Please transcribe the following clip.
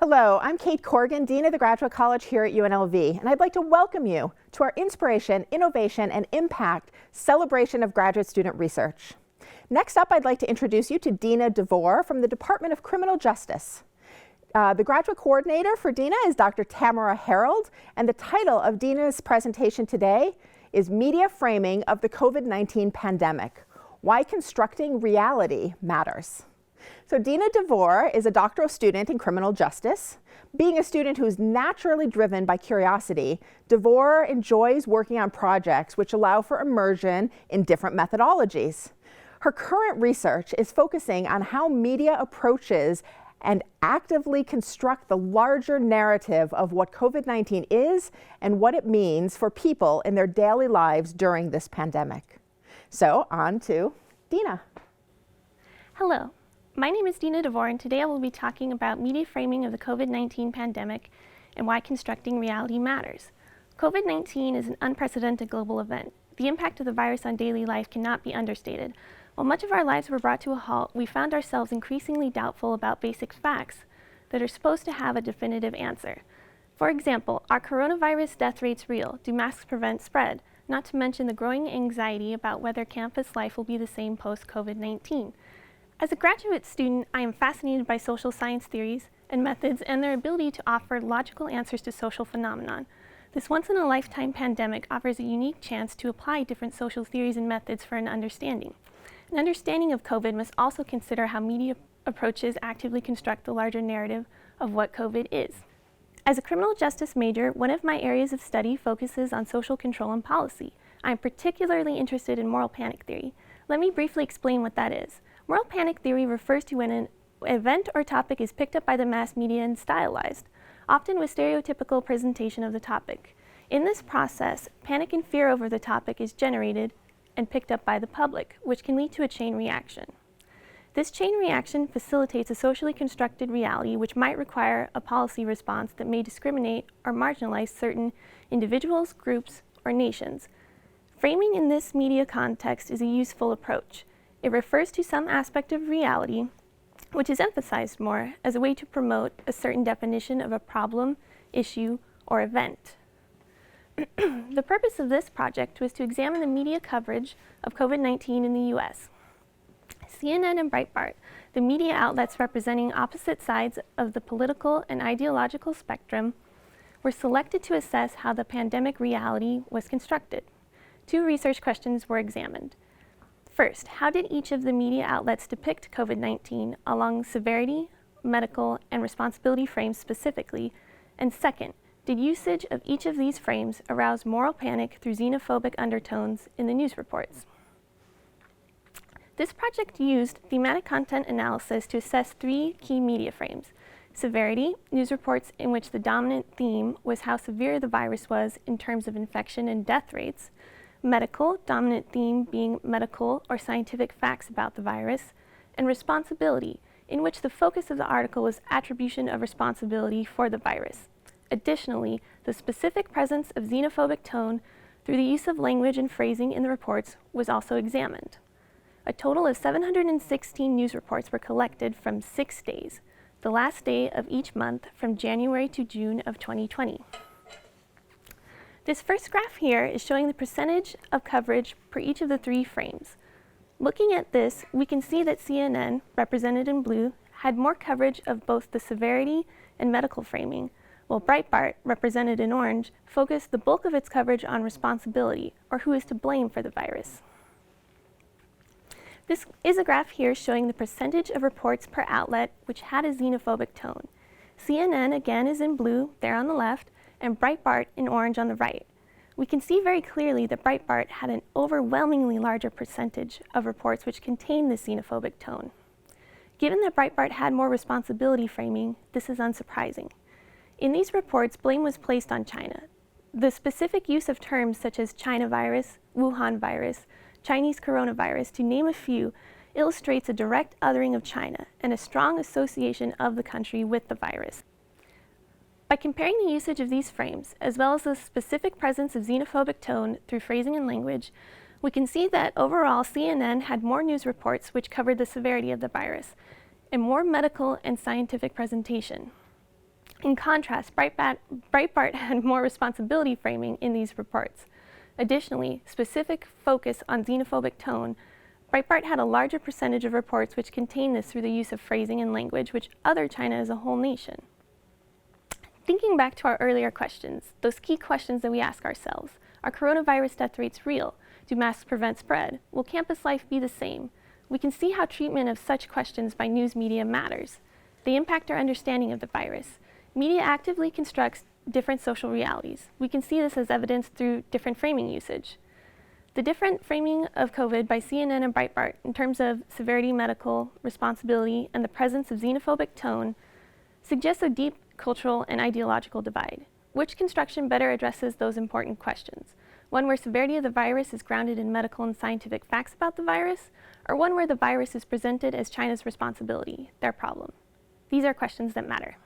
Hello, I'm Kate Corrigan, Dean of the Graduate College here at UNLV, and I'd like to welcome you to our Inspiration, Innovation, and Impact Celebration of Graduate Student Research. Next up, I'd like to introduce you to Dina DeVore from the Department of Criminal Justice. The graduate coordinator for Dina is Dr. Tamara Harold, and the title of Dina's presentation today is Media Framing of the COVID-19 Pandemic: Why Constructing Reality Matters. So Dina DeVore is a doctoral student in criminal justice. Being a student who's naturally driven by curiosity, DeVore enjoys working on projects which allow for immersion in different methodologies. Her current research is focusing on how media approaches and actively construct the larger narrative of what COVID-19 is and what it means for people in their daily lives during this pandemic. So on to Dina. Hello. My name is Dina DeVore, and today I will be talking about media framing of the COVID-19 pandemic and why constructing reality matters. COVID-19 is an unprecedented global event. The impact of the virus on daily life cannot be understated. While much of our lives were brought to a halt, we found ourselves increasingly doubtful about basic facts that are supposed to have a definitive answer. For example, are coronavirus death rates real? Do masks prevent spread? Not to mention the growing anxiety about whether campus life will be the same post-COVID-19. As a graduate student, I am fascinated by social science theories and methods and their ability to offer logical answers to social phenomenon. This once-in-a-lifetime pandemic offers a unique chance to apply different social theories and methods for an understanding. An understanding of COVID must also consider how media approaches actively construct the larger narrative of what COVID is. As a criminal justice major, one of my areas of study focuses on social control and policy. I am particularly interested in moral panic theory. Let me briefly explain what that is. Moral panic theory refers to when an event or topic is picked up by the mass media and stylized, often with stereotypical presentation of the topic. In this process, panic and fear over the topic is generated and picked up by the public, which can lead to a chain reaction. This chain reaction facilitates a socially constructed reality which might require a policy response that may discriminate or marginalize certain individuals, groups, or nations. Framing in this media context is a useful approach. It refers to some aspect of reality which is emphasized more as a way to promote a certain definition of a problem, issue, or event. The purpose of this project was to examine the media coverage of COVID-19 in the U.S. CNN and Breitbart, the media outlets representing opposite sides of the political and ideological spectrum, were selected to assess how the pandemic reality was constructed. Two research questions were examined. First, how did each of the media outlets depict COVID-19 along severity, medical, and responsibility frames specifically? And second, did usage of each of these frames arouse moral panic through xenophobic undertones in the news reports? This project used thematic content analysis to assess three key media frames: severity, news reports in which the dominant theme was how severe the virus was in terms of infection and death rates; medical, dominant theme being medical or scientific facts about the virus; and responsibility, in which the focus of the article was attribution of responsibility for the virus. Additionally, the specific presence of xenophobic tone through the use of language and phrasing in the reports was also examined. A total of 716 news reports were collected from 6 days, the last day of each month from January to June of 2020. This first graph here is showing the percentage of coverage per each of the three frames. Looking at this, we can see that CNN, represented in blue, had more coverage of both the severity and medical framing, while Breitbart, represented in orange, focused the bulk of its coverage on responsibility, or who is to blame for the virus. This is a graph here showing the percentage of reports per outlet which had a xenophobic tone. CNN again is in blue, there on the left, and Breitbart in orange on the right. We can see very clearly that Breitbart had an overwhelmingly larger percentage of reports which contained this xenophobic tone. Given that Breitbart had more responsibility framing, this is unsurprising. In these reports, blame was placed on China. The specific use of terms such as China virus, Wuhan virus, Chinese coronavirus, to name a few, illustrates a direct othering of China and a strong association of the country with the virus. By comparing the usage of these frames, as well as the specific presence of xenophobic tone through phrasing and language, we can see that overall CNN had more news reports which covered the severity of the virus, and more medical and scientific presentation. In contrast, Breitbart had more responsibility framing in these reports. Additionally, specific focus on xenophobic tone, Breitbart had a larger percentage of reports which contain this through the use of phrasing and language which other China as a whole nation. Thinking back to our earlier questions, those key questions that we ask ourselves, are coronavirus death rates real? Do masks prevent spread? Will campus life be the same? We can see how treatment of such questions by news media matters. They impact our understanding of the virus. Media actively constructs different social realities. We can see this as evidenced through different framing usage. The different framing of COVID by CNN and Breitbart in terms of severity, medical responsibility, and the presence of xenophobic tone suggests a deep cultural and ideological divide. Which construction better addresses those important questions? One where severity of the virus is grounded in medical and scientific facts about the virus, or one where the virus is presented as China's responsibility, their problem? These are questions that matter.